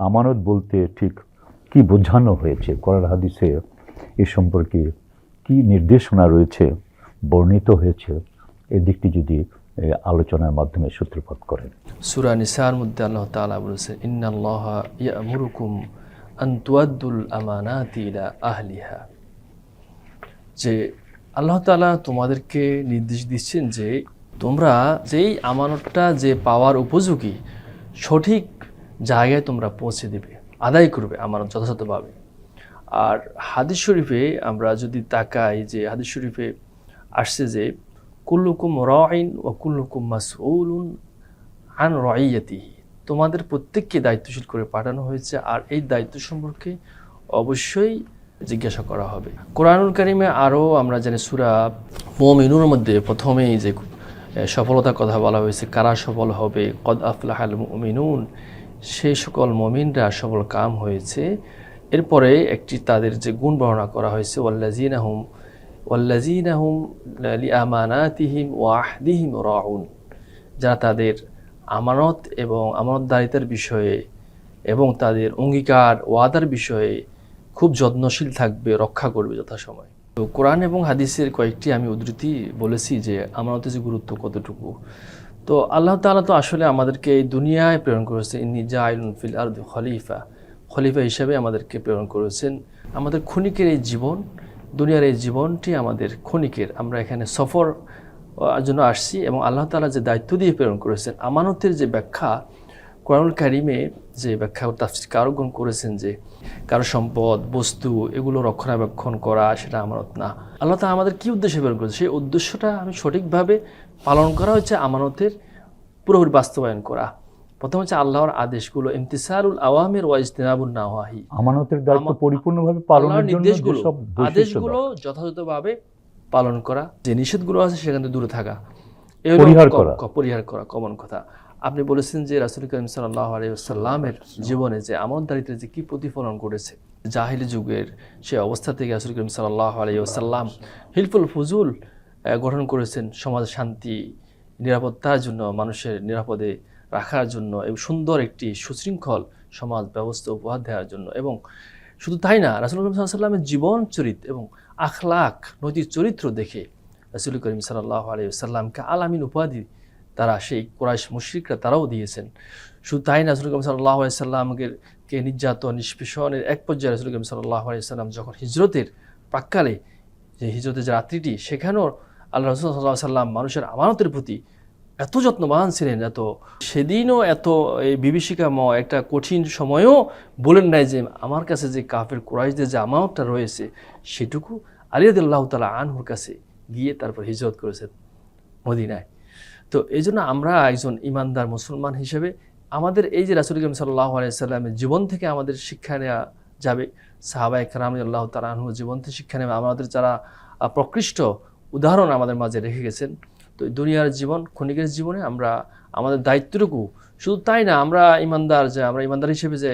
আমানত বলতে ঠিক কি বোঝানো হয়েছে, কোরআন হাদিসে এ সম্পর্কে কি নির্দেশনা রয়েছে, বর্ণিত হয়েছে, এই দিকটি যদি আলোচনার মাধ্যমে সূত্রপাত করেন। সূরা নিসার মধ্যে আল্লাহ তাআলা বলেছেন, ইন্নাল্লাহা ইয়া'মুরুকুম আন তুআদ্দুল আমানাতি ইলা আহলিহা, যে আল্লাহ তাআলা তোমাদেরকে নির্দেশ দিচ্ছেন যে তোমরা যেই আমানতটা যে পাওয়ার উপযোগী সঠিক জায়গায় তোমরা পৌঁছে দেবে, আদায় করবে আমানত যথাযথভাবে। আর হাদিস শরীফে আমরা যদি তাকাই, যে হাদিস শরীফে আসছে যে কুল্লুকুম রাইন ওয়া কুল্লুকুম মাসউলুন আন রাইয়াতিহি, তোমাদের প্রত্যেককে দায়িত্বশীল করে পাঠানো হয়েছে, আর এই দায়িত্ব সম্পর্কে অবশ্যই জিজ্ঞাসা করা হবে। কোরআনুল কারিমে আরও আমরা জানি সূরা মুমিনুনের মধ্যে প্রথমেই যে সফলতার কথা বলা হয়েছে, কারা সফল হবে, কদ আফলাহাল মুমিনুন, সেই সকল মুমিনরা সফল কাম হয়েছে। এরপরে একটি তাদের যে গুণ বর্ণনা করা হয়েছে, ওয়াল্লাযীনা হুম লিআমানাতিহিম ওয়া আহদিহিম রাউন, যারা তাদের আমানত এবং আমানতদারিতার বিষয়ে এবং তাদের অঙ্গীকার ওয়াদার বিষয়ে খুব যত্নশীল থাকবে, রক্ষা করবে যথাসময়। তো কোরআন এবং হাদিসের কয়েকটি আমি উদ্ধৃতি বলেছি যে আমানতের যে গুরুত্ব কতটুকু। তো আল্লাহ তাআলা তো আসলে আমাদেরকে এই দুনিয়ায় প্রেরণ করেছেন, ইন্নী জাইলুন ফিল আরদি খলিফা হিসাবে আমাদেরকে প্রেরণ করেছেন। আমাদের ক্ষণিকের এই জীবন, দুনিয়ার এই জীবনটি আমাদের ক্ষণিকের, আমরা এখানে সফর জন্য আসছি, এবং আল্লাহ তাআলা যে দায়িত্ব দিয়ে প্রেরণ করেছেন, আমানতের যে ব্যাখ্যা কোরআনুল কারিমে যে ব্যাখ্যা তাফসীরকারগণ করেছেন যে কারো সম্পদ বস্তু এগুলো রক্ষণাবেক্ষণ করা সেটা আমানত না। আল্লাহ তাআলা আমাদের কি উদ্দেশ্যে প্রেরণ করেছে, সেই উদ্দেশ্যটা আমি সঠিকভাবে পালন করা হচ্ছে আমানতের পুরোপুরি বাস্তবায়ন করা। প্রথম হচ্ছে আল্লাহর আদেশগুলো, ইমতিসালুল আওয়ামির ওয়া ইজতিনাবুন নাওয়াহি, আমানতের দায়িত্ব পরিপূর্ণভাবে পালনের জন্য যেসব আদেশগুলো যথাযথভাবে পালন করা, যে নিষেধগুলো আছে সেখান থেকে দূরে থাকা, পরিহার করা কমন কথা। আপনি বলেছেন যে রাসূল করিম সাল্লাল্লাহু আলাইহি ওয়াসাল্লামের জীবনে যে আমানতদারিত্বের যে কি প্রতিফলন ঘটেছে, জাহিলি যুগের সেই অবস্থা থেকে রাসূল করিম সাল্লাল্লাহু আলাইহি ওয়াসাল্লাম হিলফুল ফুজুল গঠন করেছেন সমাজ শান্তি নিরাপত্তার জন্য, মানুষের নিরাপদে রাখার জন্য, এবং সুন্দর একটি সুশৃঙ্খল সমাজ ব্যবস্থা উপহার দেওয়ার জন্য। এবং শুধু তাই না, রাসূল করিম সাল্লাল্লাহু আলাইহি ওয়াসাল্লামের জীবন চরিত্র এবং আখলাক নৈতিক চরিত্র দেখে রাসূল করিম সাল্লাল্লাহু আলাইহি ওয়াসাল্লামকে আল-আমিন উপাধি তারা সেই কুরাইশ মুশরিকরা তারাও দিয়েছেন। শুধু তাই না, রাসূল করিম সাল্লাল্লাহু আলাইহি ওয়াসাল্লামকে নির্যাতন নিষ্পেষণের এক পর্যায়ে রাসূল করিম সাল্লাল্লাহু আলাইহি ওয়াসাল্লাম যখন হিজরতের প্রাক্কালে, যে হিজরতের যে রাত্রিটি, সেখানেও আল্লাহ রাসূল সাল্লাল্লাহু আলাইহি ওয়াসাল্লাম মানুষের আমানতের প্রতি এত যত্নবান ছিলেন, সেদিনও এত এই বিভীষিকাময় একটা কঠিন সময়েও বলেন নাই যে আমার কাছে যে কাফের কুরাইশদের যে আমানতটা রয়েছে সেটুকু আলী রাদিয়াল্লাহু তাআলা আনহুর কাছে গিয়ে তারপর হিজরত করেছেন মদিনায়। তো এই জন্য আমরা একজন ইমানদার মুসলমান হিসেবে আমাদের এই যে রাসূল করিম সাল্লাল্লাহু আলাইহি ওয়াসাল্লামের জীবন থেকে আমাদের শিক্ষা নেওয়া যাবে, সাহাবায়ে কেরাম রাদিয়াল্লাহু তাআলা আনহুর জীবন থেকে শিক্ষা নেওয়া, আমাদের যারা প্রকৃষ্ট উদাহরণ আমাদের মাঝে রেখে গেছেন। তো দুনিয়ার জীবন, ক্ষণিকের জীবনে আমরা আমাদের দায়িত্বটুকু, শুধু তাই না, আমরা ইমানদার হিসেবে যে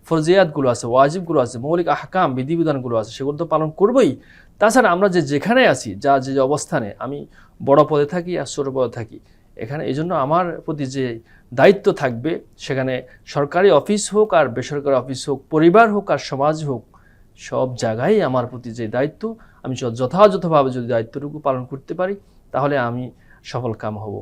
ফরজিয়াতগুলো আছে, ওয়াজিবগুলো আছে, মৌলিক আহকাম বিধিবিধানগুলো আছে, সেগুলো তো পালন করবই। তাছাড়া আমরা যেখানে আছি, যে অবস্থানে, আমি বড় পদে থাকি আর ছোট পদে থাকি, এখানে এই জন্য আমার প্রতি যে দায়িত্ব থাকবে, সেখানে সরকারি অফিস হোক আর বেসরকারি অফিস হোক, পরিবার হোক আর সমাজ হোক, সব জায়গায় আমার প্রতি যে দায়িত্ব, আমি যথাযথভাবে যদি দায়িত্বটুকু পালন করতে পারি, তাহলে আমি সফল কাম হব।